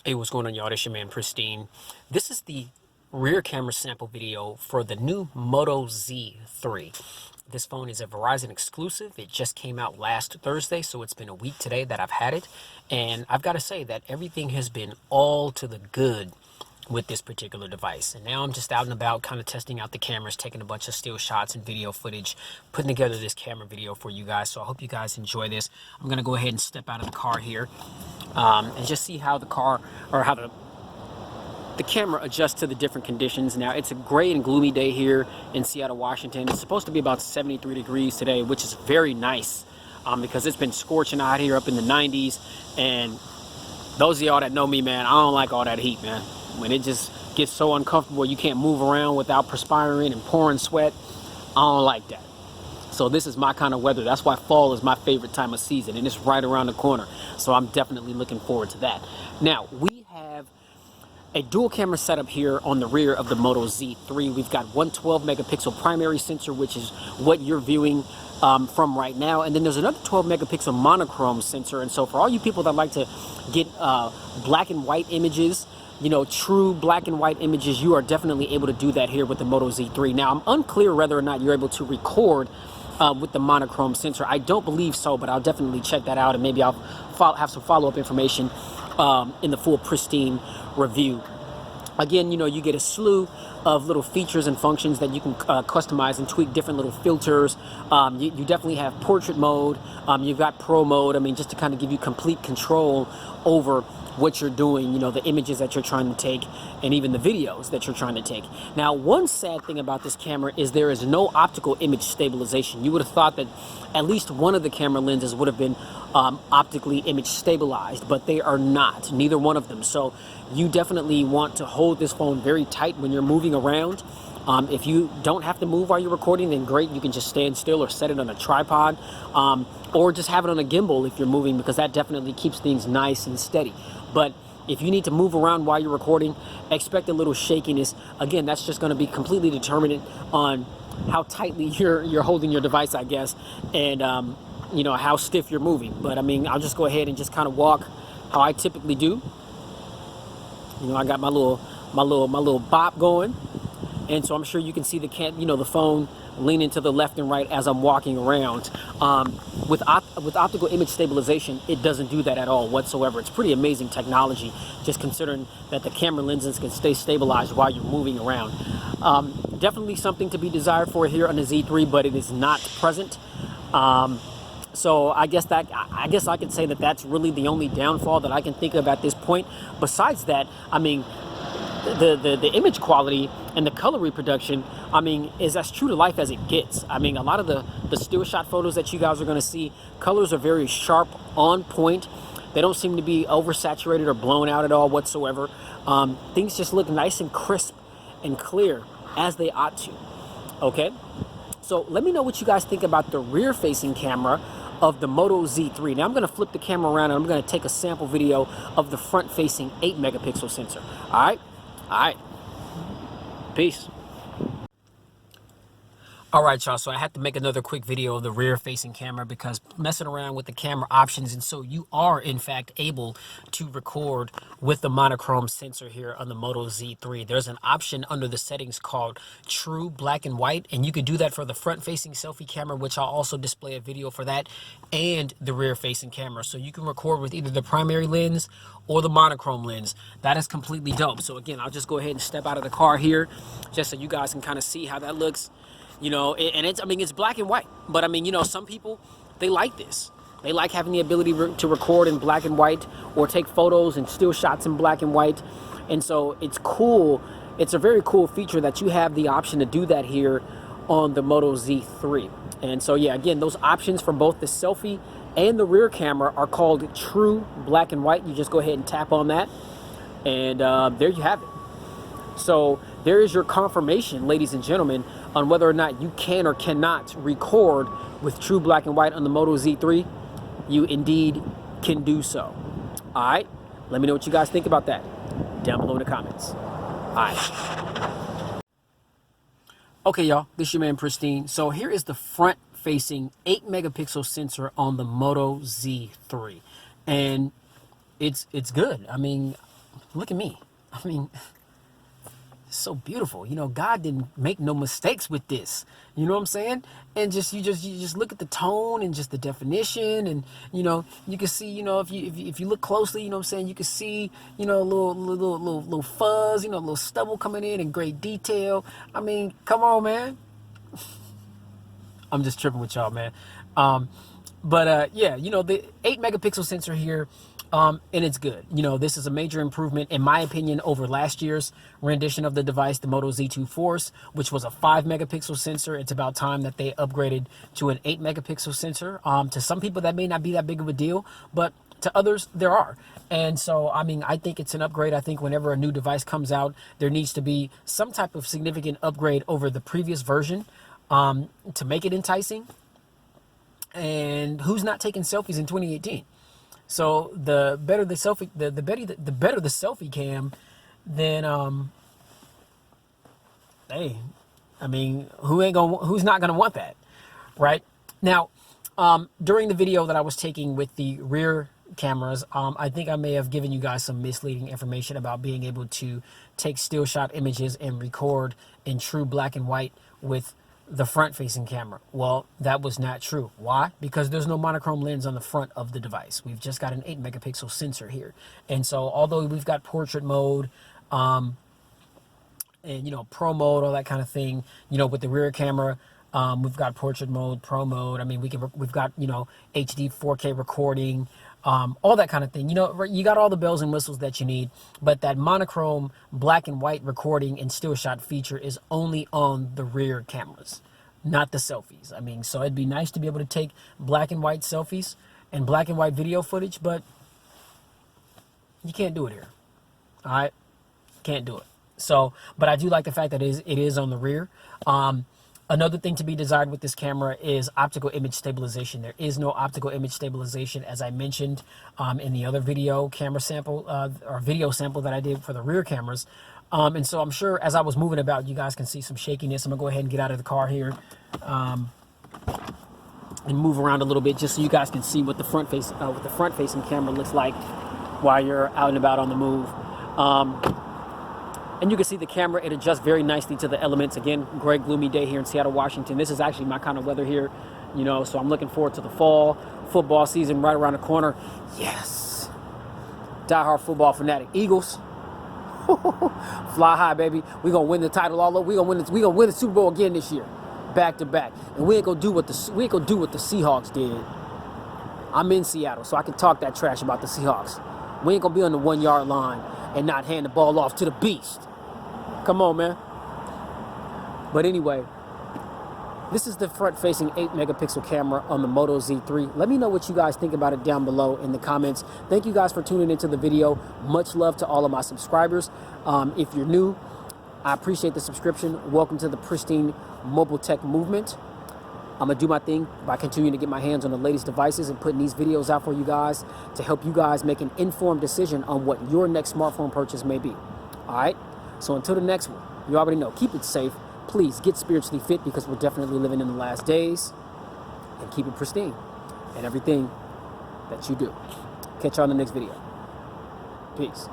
Hey, what's going on, y'all? This your man Pristine. This is the rear camera sample video for the new Moto Z3. This phone is a Verizon exclusive. It just came out last Thursday, so it's been a week today that I've had it. And I've got to say that everything has been all to the good with this particular device. And now I'm just out and about kind of testing out the cameras, taking a bunch of still shots and video footage, putting together this camera video for you guys. So I hope you guys enjoy this. I'm going to go ahead and step out of the car here and just see how the car, or how the camera adjusts to the different conditions. Now, it's a gray and gloomy day here in Seattle, Washington. It's supposed to be about 73 degrees today, which is very nice because it's been scorching out here up in the 90s. And those of y'all that know me, man, I don't like all that heat, man. When it just gets so uncomfortable, you can't move around without perspiring and pouring sweat. I don't like that. So this is my kind of weather. That's why fall is my favorite time of season, and it's right around the corner. So I'm definitely looking forward to that. Now, we have a dual camera setup here on the rear of the Moto Z3. We've got one 12 megapixel primary sensor, which is what you're viewing from right now. And then there's another 12 megapixel monochrome sensor. And so for all you people that like to get black and white images, you know, true black and white images, you are definitely able to do that here with the Moto Z3. Now, I'm unclear whether or not you're able to record with the monochrome sensor. I don't believe so, but I'll definitely check that out, and maybe I'll have some follow-up information in the full Pristine review. Again, you know, you get a slew of little features and functions that you can customize and tweak, different little filters. You definitely have portrait mode. You've got pro mode. I mean, just to kind of give you complete control over what you're doing, you know, the images that you're trying to take, and even the videos that you're trying to take. Now, one sad thing about this camera is there is no optical image stabilization. You would have thought that at least one of the camera lenses would have been optically image stabilized, but they are not, neither one of them. So you definitely want to hold this phone very tight when you're moving around. If you don't have to move while you're recording, then great, you can just stand still or set it on a tripod, or just have it on a gimbal if you're moving, because that definitely keeps things nice and steady. But if you need to move around while you're recording, expect a little shakiness. Again, that's just going to be completely determinant on how tightly you're holding your device, I guess, and you know, how stiff you're moving. But I mean, I'll just go ahead and just kind of walk how I typically do. You know, I got my little bop going. And so I'm sure you can see the phone leaning to the left and right as I'm walking around. With optical image stabilization, it doesn't do that at all whatsoever. It's pretty amazing technology, just considering that the camera lenses can stay stabilized while you're moving around. Definitely something to be desired for here on the Z3, but it is not present. So I guess I can say that that's really the only downfall that I can think of at this point. Besides that, I mean, the image quality and the color reproduction, I mean, is as true to life as it gets. I mean, a lot of the still shot photos that you guys are going to see, colors are very sharp, on point. They don't seem to be oversaturated or blown out at all whatsoever. Things just look nice and crisp and clear, as they ought to. Okay, so let me know what you guys think about the rear facing camera of the Moto Z3. Now I'm going to flip the camera around and I'm going to take a sample video of the front facing 8 megapixel sensor. All right, peace. All right, y'all, so I had to make another quick video of the rear facing camera because messing around with the camera options, and so you are in fact able to record with the monochrome sensor here on the Moto Z3. There's an option under the settings called true black and white, and you can do that for the front facing selfie camera, which I'll also display a video for that, and the rear facing camera. So you can record with either the primary lens or the monochrome lens. That is completely dope. So again, I'll just go ahead and step out of the car here just so you guys can kind of see how that looks. You know, and it's black and white, but I mean, you know, some people, they like this. They like having the ability to record in black and white or take photos and still shots in black and white. And so it's cool. It's a very cool feature that you have the option to do that here on the Moto Z3. And so, yeah, again, those options for both the selfie and the rear camera are called true black and white. You just go ahead and tap on that, and there you have it. So there is your confirmation, ladies and gentlemen, on whether or not you can or cannot record with true black and white on the Moto Z3. You indeed can do so. All right, let me know what you guys think about that down below in the comments. All right. Okay, y'all, this is your man Pristine. So here is the front facing 8 megapixel sensor on the Moto Z3, and it's good. I mean, look at me. I mean, it's so beautiful. You know, God didn't make no mistakes with this. You know what I'm saying? And you just look at the tone and just the definition, and you know, you can see, you know, if you look closely, you know what I'm saying, you can see, you know, a little fuzz, you know, a little stubble coming in great detail. I mean, come on, man. I'm just tripping with y'all, man. Yeah, you know, the 8 megapixel sensor here, and it's good. You know, this is a major improvement, in my opinion, over last year's rendition of the device, the Moto Z2 Force, which was a 5 megapixel sensor. It's about time that they upgraded to an 8 megapixel sensor. To some people, that may not be that big of a deal, but to others, there are. And so, I mean, I think it's an upgrade. I think whenever a new device comes out, there needs to be some type of significant upgrade over the previous version to make it enticing. And who's not taking selfies in 2018? So the better the selfie, the better the selfie cam, then hey, I mean, who's not gonna want that, right? Now, during the video that I was taking with the rear cameras, I think I may have given you guys some misleading information about being able to take still shot images and record in true black and white with the front-facing camera. Well, that was not true. Why? Because there's no monochrome lens on the front of the device. We've just got an 8 megapixel sensor here. And so although we've got portrait mode, and, you know, pro mode, all that kind of thing, you know, with the rear camera, we've got portrait mode, pro mode. I mean, we've got, you know, HD 4K recording, all that kind of thing. You know, you got all the bells and whistles that you need, but that monochrome black and white recording and still shot feature is only on the rear cameras, not the selfies. I mean, so it'd be nice to be able to take black and white selfies and black and white video footage, but you can't do it here. All right, can't do it. So, but I do like the fact that it is on the rear. Another thing to be desired with this camera is optical image stabilization. There is no optical image stabilization, as I mentioned in the other video camera sample or video sample that I did for the rear cameras. And so I'm sure as I was moving about, you guys can see some shakiness. I'm gonna go ahead and get out of the car here and move around a little bit just so you guys can see what the front-facing camera looks like while you're out and about on the move. And you can see the camera, it adjusts very nicely to the elements. Again, great gloomy day here in Seattle, Washington. This is actually my kind of weather here, you know, so I'm looking forward to the fall. Football season right around the corner. Yes. Die-hard football fanatic. Eagles. Fly high, baby. We're going to win the title all over. We're going to win the Super Bowl again this year. Back to back. And we ain't going to do what the Seahawks did. I'm in Seattle, so I can talk that trash about the Seahawks. We ain't going to be on the 1 yard line and not hand the ball off to the beast. Come on, man. But anyway, this is the front-facing 8 megapixel camera on the Moto Z3. Let me know what you guys think about it down below in the comments. Thank you guys for tuning into the video. Much love to all of my subscribers. If you're new, I appreciate the subscription. Welcome to the pristine mobile tech movement. I'm going to do my thing by continuing to get my hands on the latest devices and putting these videos out for you guys to help you guys make an informed decision on what your next smartphone purchase may be. All right? So until the next one, you already know, keep it safe. Please get spiritually fit because we're definitely living in the last days. And keep it pristine in everything that you do. Catch you on the next video. Peace.